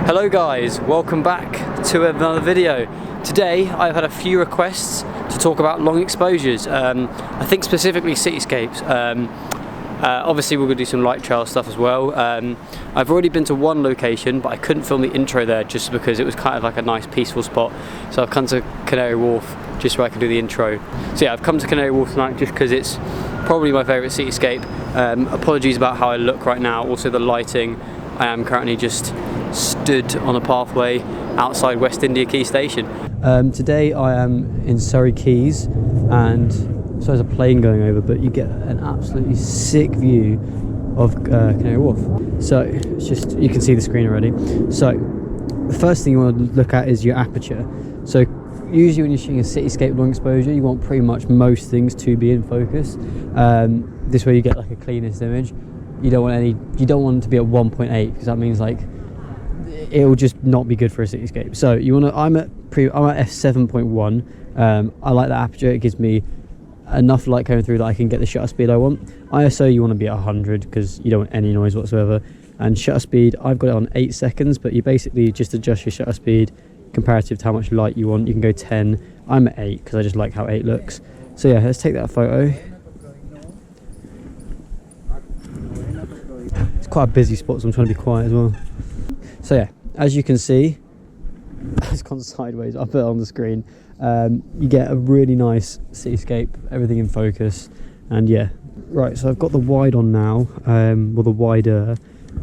Hello guys, welcome back to another video. Today I've had a few requests to talk about long exposures, I think specifically cityscapes. Obviously we're going to do some light trail stuff as well. I've already been to one location, but I couldn't film the intro there just because it was kind of like a nice peaceful spot. So I've come to Canary Wharf just so I can do the intro. So yeah, I've come to Canary Wharf tonight just because it's probably my favourite cityscape. Apologies about how I look right now, also the lighting. I am currently just stood on a pathway outside West India Quay Station. Today I am in Surrey Quays, and so there's a plane going over, but you get an absolutely sick view of Canary Wharf. So it's just, you can see the screen already. So the first thing you want to look at is your aperture. So usually when you're shooting a cityscape long exposure, you want pretty much most things to be in focus. This way you get like a cleanest image. You don't want it to be at 1.8 because that means like it'll just not be good for a cityscape. So you want to, I'm at f7.1. I like that aperture. It gives me enough light coming through that I can get the shutter speed I want. ISO you want to be at 100 because you don't want any noise whatsoever. And shutter speed, I've got it on 8 seconds, but you basically just adjust your shutter speed comparative to how much light you want. You can go 10. I'm at 8 because I just like how 8 looks. So yeah, let's take that photo. It's quite a busy spot, so I'm trying to be quiet as well. So yeah, as you can see, it's gone sideways. I'll put it on the screen. You get a really nice cityscape, everything in focus, and yeah. Right, so I've got the wide on now, well the wider,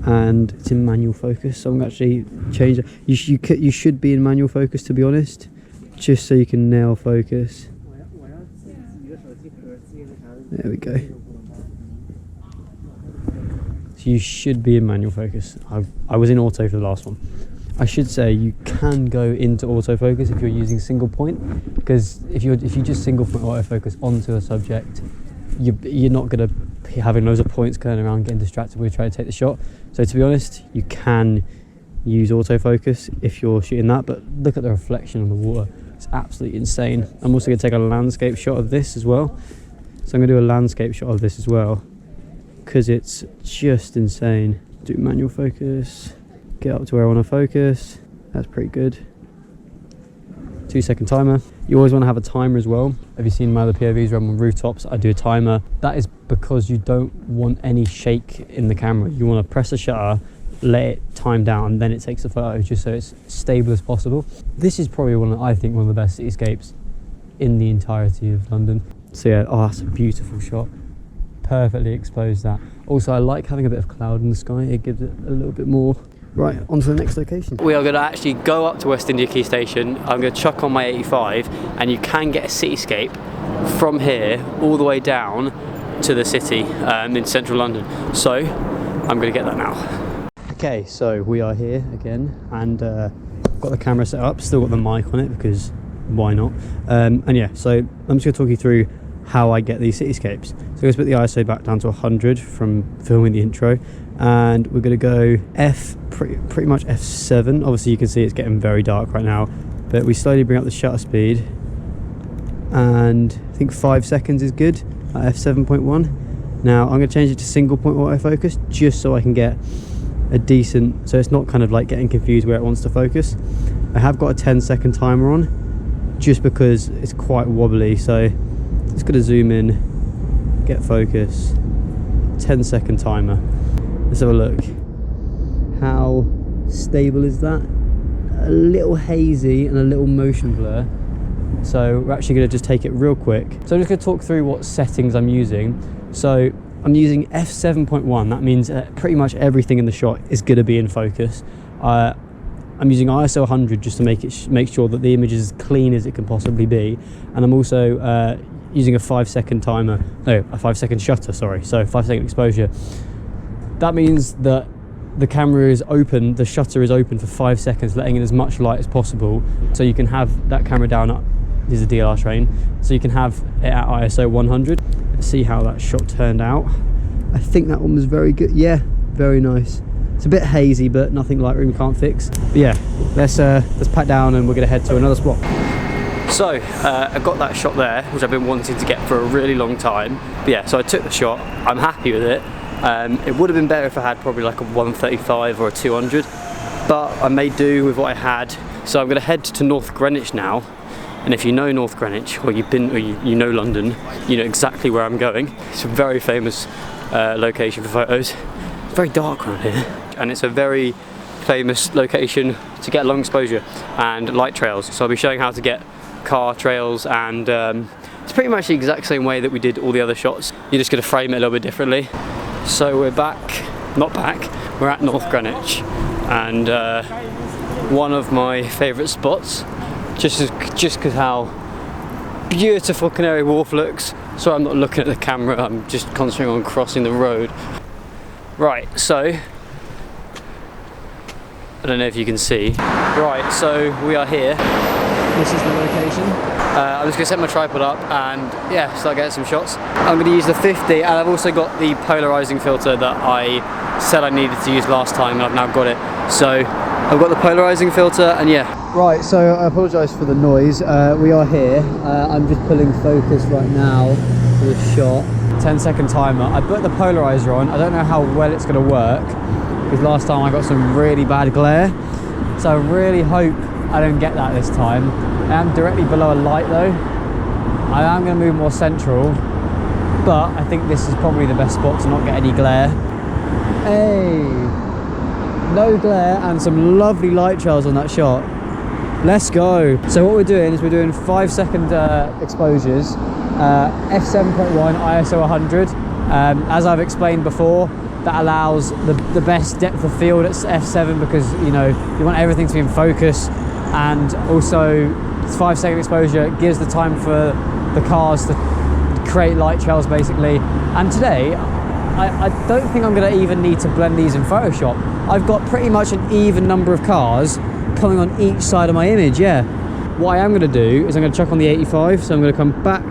and it's in manual focus. So I'm going to actually change it. You should be in manual focus, to be honest, just so you can nail focus. There we go. So you should be in manual focus. I was in auto for the last one. I should say you can go into autofocus if you're using single point, because if you just single point autofocus onto a subject, you're not going to be having loads of points going around getting distracted when you try to take the shot. So to be honest, you can use autofocus if you're shooting that, but look at the reflection on the water. It's absolutely insane. I'm also going to take a landscape shot of this as well. So I'm going to do a landscape shot of this as well because it's just insane. Do manual focus. Get up to where I want to focus. That's pretty good. 2-second timer. You always want to have a timer as well. Have you seen my other POVs where I'm on rooftops? I do a timer. That is because you don't want any shake in the camera. You want to press the shutter, let it time down, and then it takes the photo just so it's stable as possible. This is probably I think one of the best cityscapes in the entirety of London. So yeah, oh, that's a beautiful shot. Perfectly exposed that. Also, I like having a bit of cloud in the sky. It gives it a little bit more. Right, on to the next location. We are going to actually go up to West India Quay Station. I'm going to chuck on my 85, and you can get a cityscape from here all the way down to the city in central London. So I'm going to get that now. Okay, so we are here again, and got the camera set up. Still got the mic on it because why not? And yeah, so I'm just going to talk you through how I get these cityscapes. So I'm going to put the ISO back down to 100 from filming the intro, and we're going to go pretty much f7. Obviously you can see it's getting very dark right now, but we slowly bring up the shutter speed, and I think 5 seconds is good at f7.1. Now I'm going to change it to single point autofocus just so I can get a decent, so it's not kind of like getting confused where it wants to focus. I have got a 10-second timer on just because it's quite wobbly, so just going to zoom in, get focus, 10-second timer. Let's have a look. How stable is that? A little hazy and a little motion blur. So we're actually going to just take it real quick. So I'm just going to talk through what settings I'm using. So I'm using f7.1. That means pretty much everything in the shot is going to be in focus. I'm using ISO 100 just to make sure that the image is as clean as it can possibly be. And I'm also using a 5-second timer, no, a 5-second shutter, sorry, so 5-second exposure. That means that the camera is open, the shutter is open for 5 seconds, letting in as much light as possible, so you can have that camera down at, this is a DLR train, so you can have it at ISO 100. Let's see how that shot turned out. I think that one was very good, yeah, very nice. It's a bit hazy, but nothing Lightroom can't fix. But yeah, let's pack down and we're gonna head to another spot. So I got that shot there, which I've been wanting to get for a really long time. But yeah, so I took the shot, I'm happy with it. It would have been better if I had probably like a 135 or a 200, but I made do with what I had. So I'm going to head to North Greenwich now. And if you know North Greenwich, or you've been, or you know London, you know exactly where I'm going. It's a very famous location for photos. It's very dark around here, and it's a very famous location to get long exposure and light trails. So I'll be showing how to get car trails, and it's pretty much the exact same way that we did all the other shots. You're just going to frame it a little bit differently. So we're we're at North Greenwich, and one of my favourite spots, just because how beautiful Canary Wharf looks. Sorry, I'm not looking at the camera, I'm just concentrating on crossing the road. Right, so I don't know if you can see. Right, so we are here. This is the location. I'm just going to set my tripod up and yeah, start getting some shots. I'm going to use the 50, and I've also got the polarizing filter that I said I needed to use last time, and I've now got it. So I've got the polarizing filter, and yeah. Right, so I apologise for the noise. We are here. I'm just pulling focus right now for the shot. 10-second timer. I put the polarizer on. I don't know how well it's going to work, because last time I got some really bad glare. So I really hope I don't get that this time. I am directly below a light though. I am going to move more central, but I think this is probably the best spot to not get any glare. Hey! No glare and some lovely light trails on that shot. Let's go. So what we're doing is we're doing 5-second exposures, f7.1 ISO 100. As I've explained before, that allows the best depth of field at f7, because you know you want everything to be in focus, and also it's 5-second exposure. It gives the time for the cars to create light trails basically. And today I don't think I'm going to even need to blend these in Photoshop. I've got pretty much an even number of cars coming on each side of my image. Yeah, what I am going to do is I'm going to chuck on the 85, so I'm going to come back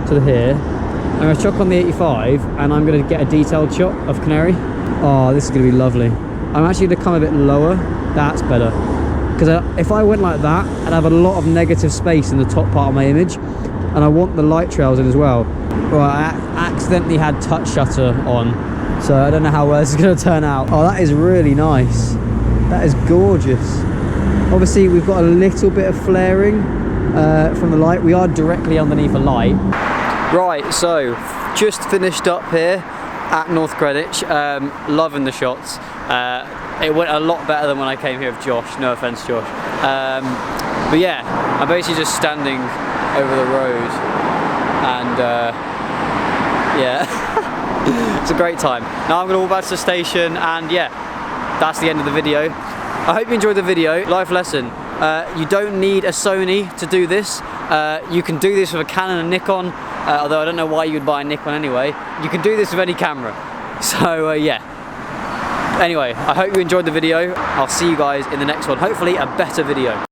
to the here, I'm going to chuck on the 85, and I'm going to get a detailed shot of Canary. Oh, this is going to be lovely. I'm actually going to come a bit lower. That's better, because if I went like that, I'd have a lot of negative space in the top part of my image, and I want the light trails in as well. Right, I accidentally had touch shutter on, so I don't know how well this is going to turn out. Oh, that is really nice. That is gorgeous. Obviously we've got a little bit of flaring from the light. We are directly underneath a light. Right, so just finished up here at North Greenwich. Loving the shots. It went a lot better than when I came here with Josh. No offense, Josh. But yeah, I'm basically just standing over the road, and yeah, it's a great time. Now I'm going to walk back to the station, and yeah, that's the end of the video. I hope you enjoyed the video. Life lesson, you don't need a Sony to do this. You can do this with a Canon and Nikon, although I don't know why you'd buy a Nikon anyway. You can do this with any camera. So yeah. Anyway, I hope you enjoyed the video. I'll see you guys in the next one. Hopefully a better video.